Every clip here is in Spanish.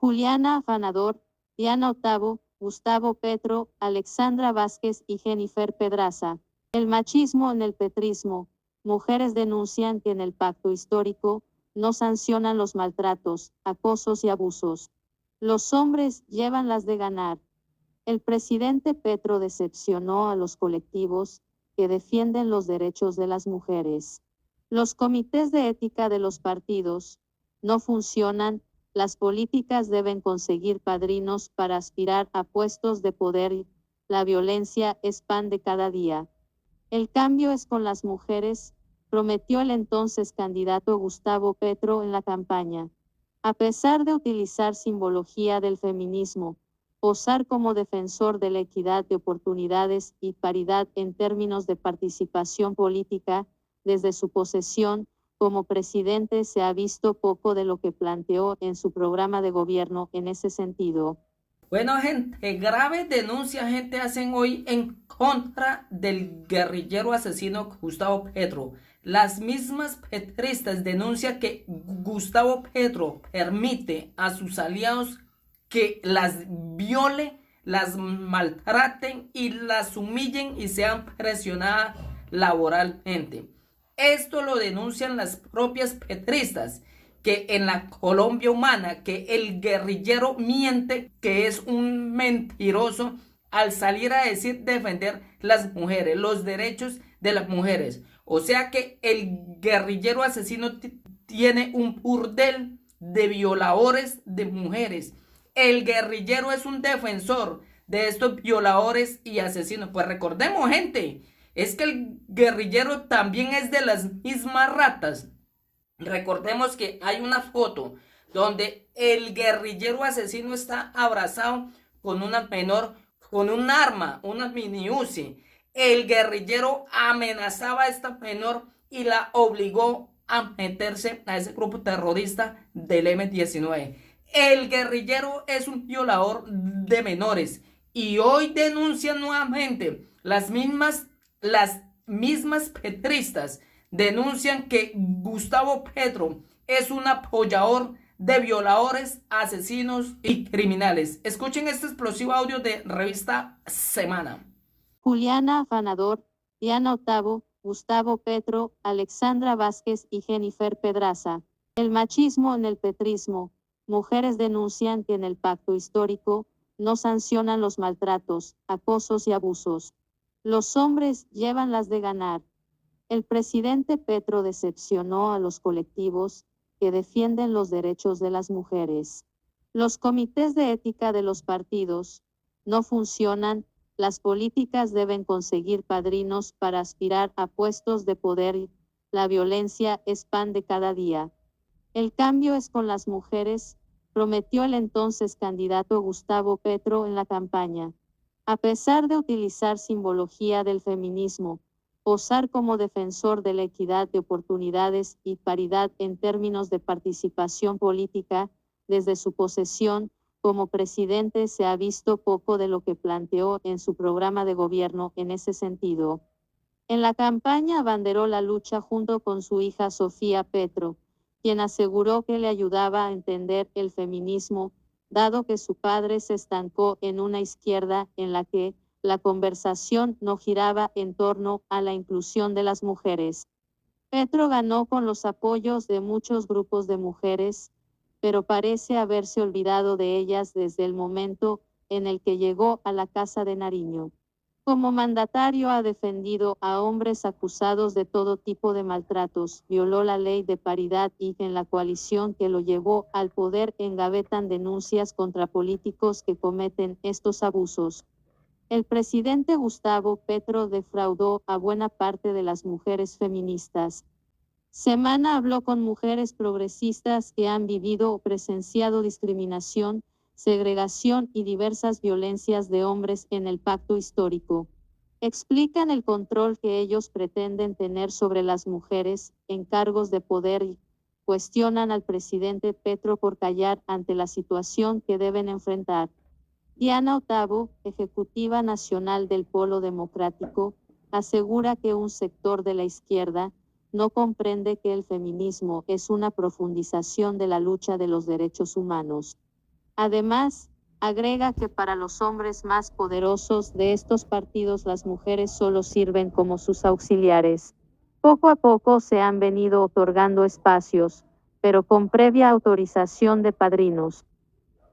Juliana Afanador, Diana Otavo, Gustavo Petro, Alexandra Vázquez y Jennifer Pedraza. El machismo en el petrismo. Mujeres denuncian que en el pacto histórico no sancionan los maltratos, acosos y abusos. Los hombres llevan las de ganar. El presidente Petro decepcionó a los colectivos que defienden los derechos de las mujeres. Los comités de ética de los partidos no funcionan. Las políticas deben conseguir padrinos para aspirar a puestos de poder. La violencia es pan de cada día. El cambio es con las mujeres, prometió el entonces candidato Gustavo Petro en la campaña. A pesar de utilizar simbología del feminismo, posar como defensor de la equidad de oportunidades y paridad en términos de participación política, desde su posesión como presidente se ha visto poco de lo que planteó en su programa de gobierno en ese sentido. Bueno, gente, grave denuncia, gente, hacen hoy en contra del guerrillero asesino Gustavo Petro. Las mismas petristas denuncian que Gustavo Petro permite a sus aliados que las viole, las maltraten y las humillen y sean presionadas laboralmente. Esto lo denuncian las propias petristas, que en la Colombia humana, que el guerrillero miente, que es un mentiroso al salir a decir defender las mujeres, los derechos de las mujeres. O sea que el guerrillero asesino tiene un burdel de violadores de mujeres. El guerrillero es un defensor de estos violadores y asesinos. Pues recordemos, gente, es que el guerrillero también es de las mismas ratas. Recordemos que hay una foto donde el guerrillero asesino está abrazado con una menor, con un arma, una mini Uzi. El guerrillero amenazaba a esta menor y la obligó a meterse a ese grupo terrorista del M-19. El guerrillero es un violador de menores y hoy denuncian nuevamente las mismas petristas. Denuncian que Gustavo Petro es un apoyador de violadores, asesinos y criminales. Escuchen este explosivo audio de Revista Semana. Juliana Afanador, Diana Otavo, Gustavo Petro, Alexandra Vázquez y Jennifer Pedraza. El machismo en el petrismo. Mujeres denuncian que en el pacto histórico no sancionan los maltratos, acosos y abusos. Los hombres llevan las de ganar. El presidente Petro decepcionó a los colectivos que defienden los derechos de las mujeres. Los comités de ética de los partidos no funcionan. Las políticas deben conseguir padrinos para aspirar a puestos de poder. La violencia es pan de cada día. El cambio es con las mujeres, prometió el entonces candidato Gustavo Petro en la campaña. A pesar de utilizar simbología del feminismo, posar como defensor de la equidad de oportunidades y paridad en términos de participación política, desde su posesión como presidente se ha visto poco de lo que planteó en su programa de gobierno en ese sentido. En la campaña abanderó la lucha junto con su hija Sofía Petro, quien aseguró que le ayudaba a entender el feminismo, dado que su padre se estancó en una izquierda en la que la conversación no giraba en torno a la inclusión de las mujeres. Petro ganó con los apoyos de muchos grupos de mujeres, pero parece haberse olvidado de ellas desde el momento en el que llegó a la Casa de Nariño. Como mandatario ha defendido a hombres acusados de todo tipo de maltratos, violó la ley de paridad y en la coalición que lo llevó al poder engavetan denuncias contra políticos que cometen estos abusos. El presidente Gustavo Petro defraudó a buena parte de las mujeres feministas. Semana habló con mujeres progresistas que han vivido o presenciado discriminación, segregación y diversas violencias de hombres en el pacto histórico. Explican el control que ellos pretenden tener sobre las mujeres en cargos de poder y cuestionan al presidente Petro por callar ante la situación que deben enfrentar. Diana Otavo, ejecutiva nacional del Polo Democrático, asegura que un sector de la izquierda no comprende que el feminismo es una profundización de la lucha de los derechos humanos. Además, agrega que para los hombres más poderosos de estos partidos las mujeres solo sirven como sus auxiliares. Poco a poco se han venido otorgando espacios, pero con previa autorización de padrinos.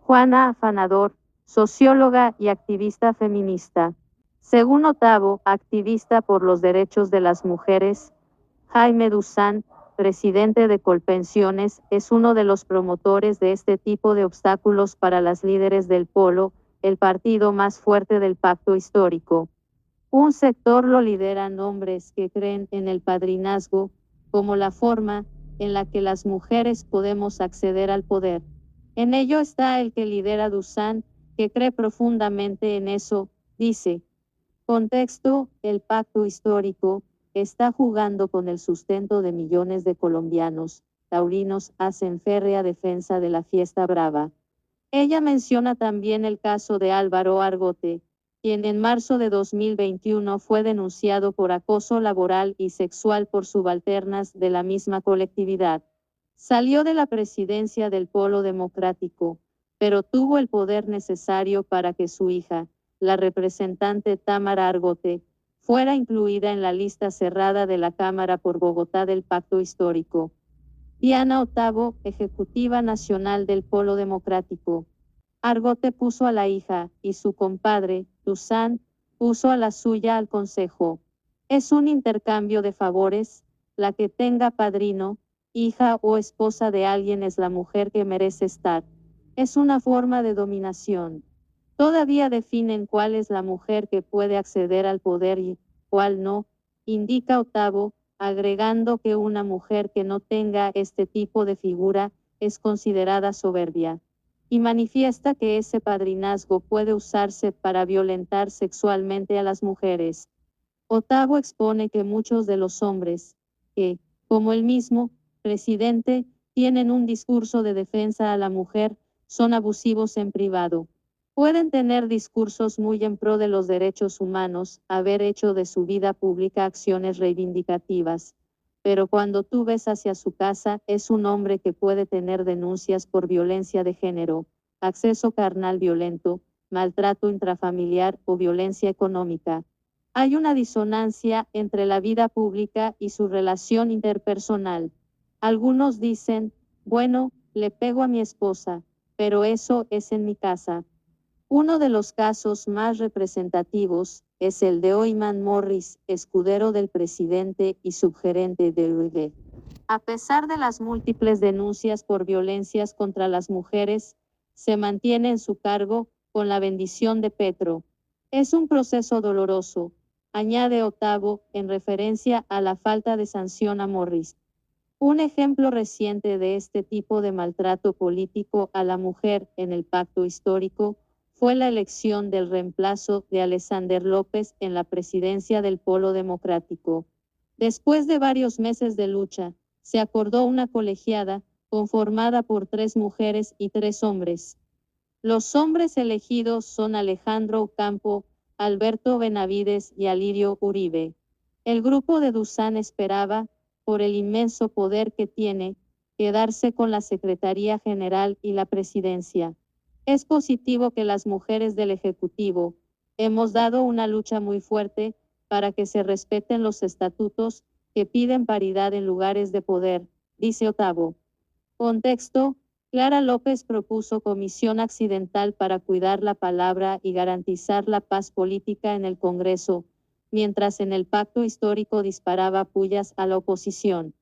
Juana Afanador, socióloga y activista feminista. Según Otavo, activista por los derechos de las mujeres, Jaime Duzán, presidente de Colpensiones, es uno de los promotores de este tipo de obstáculos para las líderes del Polo, el partido más fuerte del pacto histórico. Un sector lo lideran hombres que creen en el padrinazgo como la forma en la que las mujeres podemos acceder al poder. En ello está el que lidera Duzán, que cree profundamente en eso, dice. Contexto, el pacto histórico está jugando con el sustento de millones de colombianos. Taurinos hacen férrea defensa de la fiesta brava. Ella menciona también el caso de Álvaro Argote, quien en marzo de 2021 fue denunciado por acoso laboral y sexual por subalternas de la misma colectividad. Salió de la presidencia del Polo Democrático, pero tuvo el poder necesario para que su hija, la representante Támara Argote, fuera incluida en la lista cerrada de la Cámara por Bogotá del Pacto Histórico. Diana Otavo, ejecutiva nacional del Polo Democrático. Argote puso a la hija, y su compadre, Duzán, puso a la suya al consejo. Es un intercambio de favores, la que tenga padrino, hija o esposa de alguien es la mujer que merece estar. Es una forma de dominación. Todavía definen cuál es la mujer que puede acceder al poder y cuál no, indica Otavo, agregando que una mujer que no tenga este tipo de figura es considerada soberbia. Y manifiesta que ese padrinazgo puede usarse para violentar sexualmente a las mujeres. Otavo expone que muchos de los hombres, que, como el mismo presidente, tienen un discurso de defensa a la mujer, son abusivos en privado. Pueden tener discursos muy en pro de los derechos humanos, haber hecho de su vida pública acciones reivindicativas, pero cuando tú ves hacia su casa, es un hombre que puede tener denuncias por violencia de género, acceso carnal violento, maltrato intrafamiliar o violencia económica. Hay una disonancia entre la vida pública y su relación interpersonal. Algunos dicen, bueno, le pego a mi esposa, pero eso es en mi casa. Uno de los casos más representativos es el de Oyman Morris, escudero del presidente y subgerente de UID. A pesar de las múltiples denuncias por violencias contra las mujeres, se mantiene en su cargo con la bendición de Petro. Es un proceso doloroso, añade Otavo en referencia a la falta de sanción a Morris. Un ejemplo reciente de este tipo de maltrato político a la mujer en el pacto histórico fue la elección del reemplazo de Alexander López en la presidencia del Polo Democrático. Después de varios meses de lucha, se acordó una colegiada conformada por 3 mujeres y 3 hombres. Los hombres elegidos son Alejandro Ocampo, Alberto Benavides y Alirio Uribe. El grupo de Duzán esperaba, por el inmenso poder que tiene, quedarse con la Secretaría General y la Presidencia. Es positivo que las mujeres del Ejecutivo hemos dado una lucha muy fuerte para que se respeten los estatutos que piden paridad en lugares de poder, dice Otavo. Contexto, Clara López propuso comisión accidental para cuidar la palabra y garantizar la paz política en el Congreso, mientras en el pacto histórico disparaba pullas a la oposición.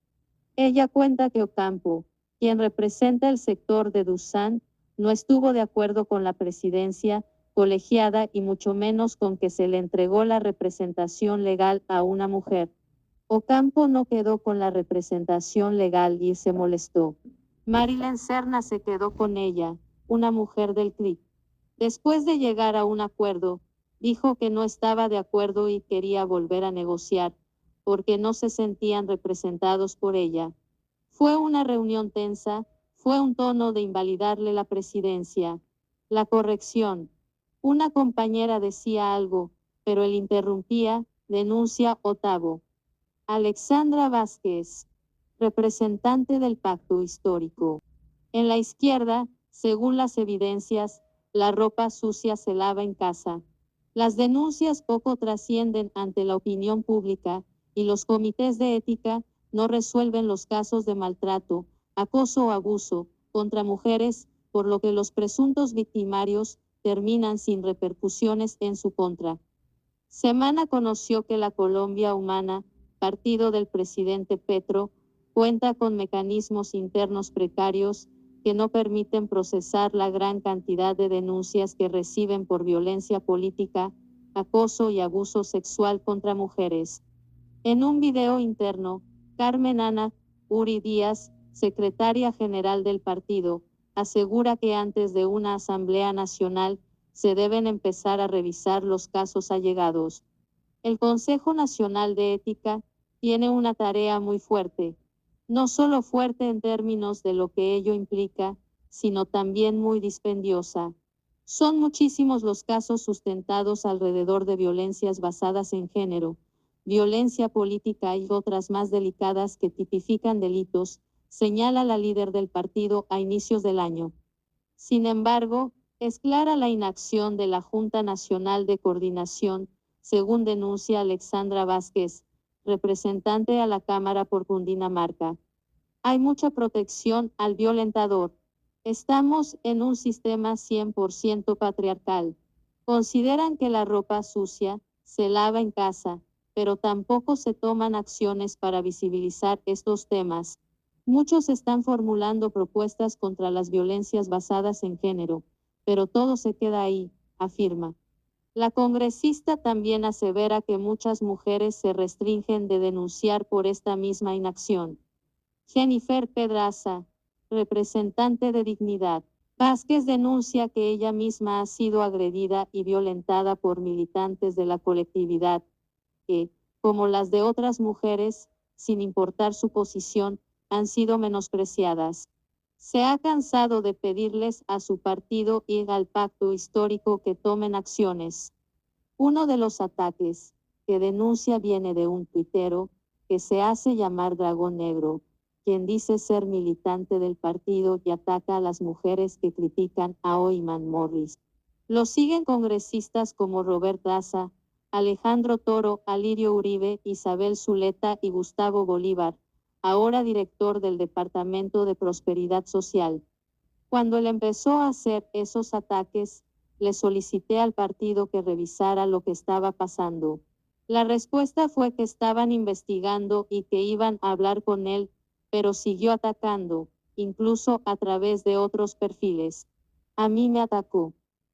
Ella cuenta que Ocampo, quien representa el sector de Duzán, no estuvo de acuerdo con la presidencia colegiada y mucho menos con que se le entregó la representación legal a una mujer. Ocampo no quedó con la representación legal y se molestó. Marilyn Serna se quedó con ella, una mujer del CLIC. Después de llegar a un acuerdo, dijo que no estaba de acuerdo y quería volver a negociar, porque no se sentían representados por ella. Fue una reunión tensa, fue un tono de invalidarle la presidencia. La corrección. Una compañera decía algo, pero él interrumpía, denuncia Otavo. Alexandra Vázquez, representante del pacto histórico. En la izquierda, Según las evidencias, la ropa sucia se lava en casa. Las denuncias poco trascienden ante la opinión pública y los comités de ética no resuelven los casos de maltrato, acoso o abuso contra mujeres, por lo que los presuntos victimarios terminan sin repercusiones en su contra. Semana conoció que la Colombia Humana, partido del presidente Petro, cuenta con mecanismos internos precarios que no permiten procesar la gran cantidad de denuncias que reciben por violencia política, acoso y abuso sexual contra mujeres. En un video interno, Carmen Ana Uri Díaz, secretaria general del partido, asegura que antes de una asamblea nacional se deben empezar a revisar los casos allegados. El Consejo Nacional de Ética tiene una tarea muy fuerte, no solo fuerte en términos de lo que ello implica, sino también muy dispendiosa. Son muchísimos los casos sustentados alrededor de violencias basadas en género, violencia política y otras más delicadas que tipifican delitos, señala la líder del partido a inicios del año. Sin embargo, es clara la inacción de la Junta Nacional de Coordinación, según denuncia Alexandra Vázquez, representante a la Cámara por Cundinamarca. Hay mucha protección al violentador. Estamos en un sistema 100% patriarcal. Consideran que la ropa sucia se lava en casa, pero tampoco se toman acciones para visibilizar estos temas. Muchos están formulando propuestas contra las violencias basadas en género, pero todo se queda ahí, afirma. La congresista también asevera que muchas mujeres se restringen de denunciar por esta misma inacción. Jennifer Pedraza, representante de Dignidad Vázquez, denuncia que ella misma ha sido agredida y violentada por militantes de la colectividad, que, como las de otras mujeres, sin importar su posición, han sido menospreciadas. Se ha cansado de pedirles a su partido y al pacto histórico que tomen acciones. Uno de los ataques que denuncia viene de un tuitero que se hace llamar Dragón Negro, quien dice ser militante del partido y ataca a las mujeres que critican a Oyman Morris. Lo siguen congresistas como Robert Daza, Alejandro Toro, Alirio Uribe, Isabel Zuleta y Gustavo Bolívar, ahora director del Departamento de Prosperidad Social. Cuando él empezó a hacer esos ataques, le solicité al partido que revisara lo que estaba pasando. La respuesta fue que estaban investigando y que iban a hablar con él, pero siguió atacando, incluso a través de otros perfiles. A mí me atacó.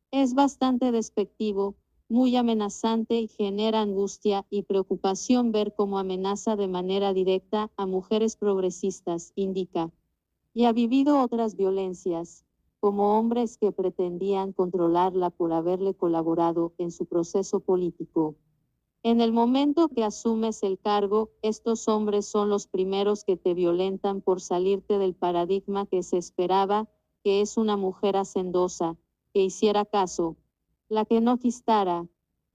Es bastante despectivo, muy amenazante y genera angustia y preocupación ver cómo amenaza de manera directa a mujeres progresistas, indica. Y ha vivido otras violencias, como hombres que pretendían controlarla por haberle colaborado en su proceso político. En el momento que asumes el cargo, estos hombres son los primeros que te violentan por salirte del paradigma que se esperaba, que es una mujer hacendosa, que hiciera caso, la que no quistara.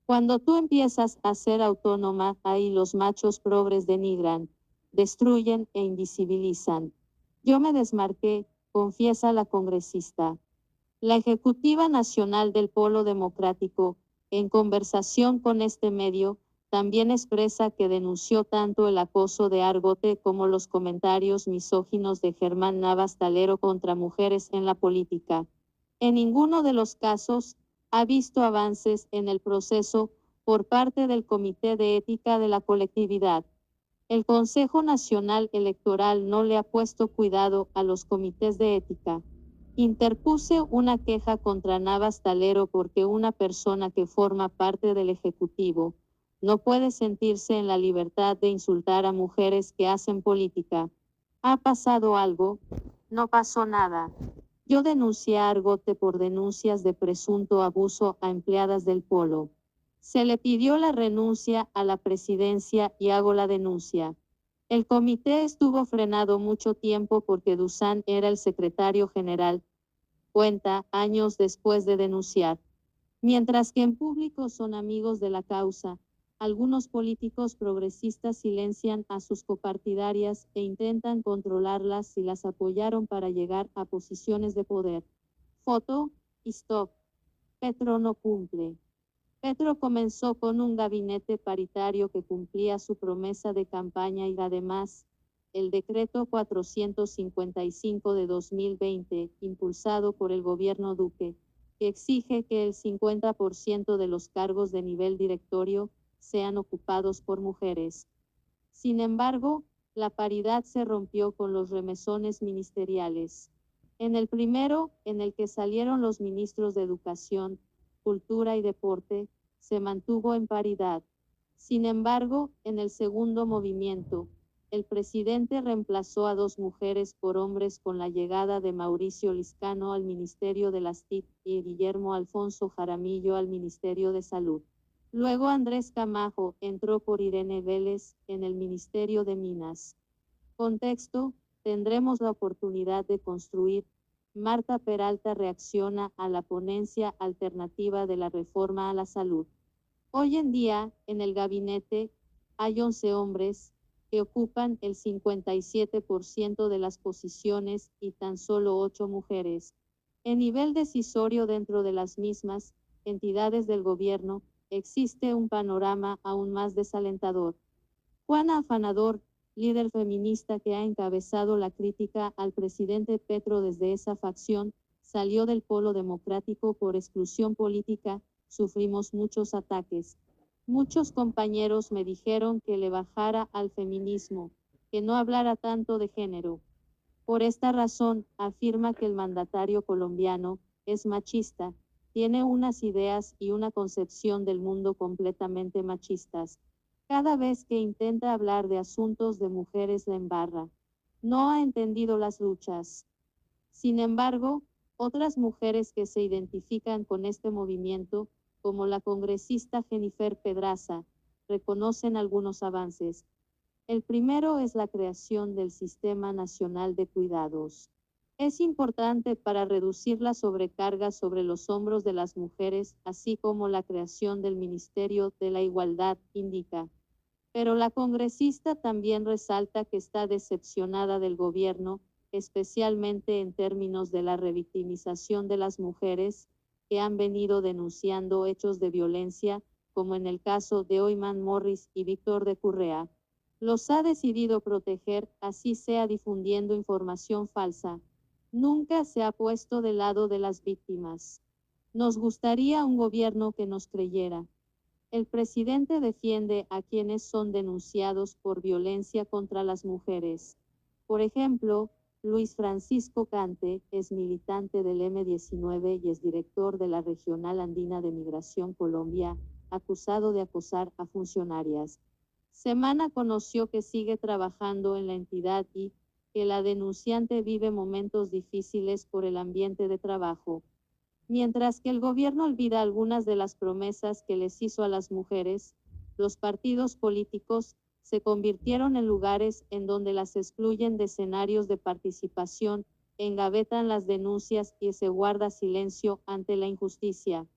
Cuando tú empiezas a ser autónoma, ahí los machos progres denigran, destruyen e invisibilizan. Yo me desmarqué, confiesa la congresista. La Ejecutiva Nacional del Polo Democrático, en conversación con este medio, también expresa que denunció tanto el acoso de Argote como los comentarios misóginos de Germán Navas Talero contra mujeres en la política. En ninguno de los casos ha visto avances en el proceso por parte del Comité de Ética de la colectividad. El Consejo Nacional Electoral no le ha puesto cuidado a los comités de ética. Interpuse una queja contra Navas Talero porque una persona que forma parte del Ejecutivo no puede sentirse en la libertad de insultar a mujeres que hacen política. ¿Ha pasado algo? No pasó nada. Yo denuncié a Argote por denuncias de presunto abuso a empleadas del Polo. Se le pidió la renuncia a la presidencia y hago la denuncia. El comité estuvo frenado mucho tiempo porque Dusan era el secretario general, cuenta, años después de denunciar. Mientras que en público son amigos de la causa, algunos políticos progresistas silencian a sus copartidarias e intentan controlarlas si las apoyaron para llegar a posiciones de poder. Foto, Stop. Petro no cumple. Petro comenzó con un gabinete paritario que cumplía su promesa de campaña y además, el decreto 455 de 2020, impulsado por el gobierno Duque, que exige que el 50% de los cargos de nivel directorio sean ocupados por mujeres. Sin embargo, la paridad se rompió con los remesones ministeriales. En el primero, en el que salieron los ministros de Educación, Cultura y Deporte, se mantuvo en paridad. Sin embargo, en el segundo movimiento, el presidente reemplazó a 2 mujeres por hombres con la llegada de Mauricio Lizcano al Ministerio de las TIC y Guillermo Alfonso Jaramillo al Ministerio de Salud. Luego Andrés Camajo entró por Irene Vélez en el Ministerio de Minas. Contexto: tendremos la oportunidad de construir. Marta Peralta reacciona a la ponencia alternativa de la reforma a la salud. Hoy en día, en el gabinete, hay 11 hombres, que ocupan el 57% de las posiciones y tan solo 8 mujeres. En nivel decisorio dentro de las mismas entidades del gobierno, existe un panorama aún más desalentador. Juana Afanador, líder feminista que ha encabezado la crítica al presidente Petro desde esa facción, salió del polo democrático por exclusión política. Sufrimos muchos ataques. Muchos compañeros me dijeron que le bajara al feminismo, que no hablara tanto de género. Por esta razón, afirma que el mandatario colombiano es machista, tiene unas ideas y una concepción del mundo completamente machistas. Cada vez que intenta hablar de asuntos de mujeres la embarra. No ha entendido las luchas. Sin embargo, otras mujeres que se identifican con este movimiento, como la congresista Jennifer Pedraza, reconocen algunos avances. El primero es la creación del Sistema Nacional de Cuidados. Es importante para reducir la sobrecarga sobre los hombros de las mujeres, así como la creación del Ministerio de la Igualdad, indica. Pero la congresista también resalta que está decepcionada del gobierno, especialmente en términos de la revictimización de las mujeres, que han venido denunciando hechos de violencia, como en el caso de Oyman Morris y Víctor de Currea. Los ha decidido proteger, así sea difundiendo información falsa. Nunca se ha puesto del lado de las víctimas. Nos gustaría un gobierno que nos creyera. El presidente defiende a quienes son denunciados por violencia contra las mujeres. Por ejemplo, Luis Francisco Cante es militante del M19 y es director de la Regional Andina de Migración Colombia, acusado de acosar a funcionarias. Semana conoció que sigue trabajando en la entidad y que la denunciante vive momentos difíciles por el ambiente de trabajo. Mientras que el gobierno olvida algunas de las promesas que les hizo a las mujeres, los partidos políticos se convirtieron en lugares en donde las excluyen de escenarios de participación, engavetan las denuncias y se guarda silencio ante la injusticia.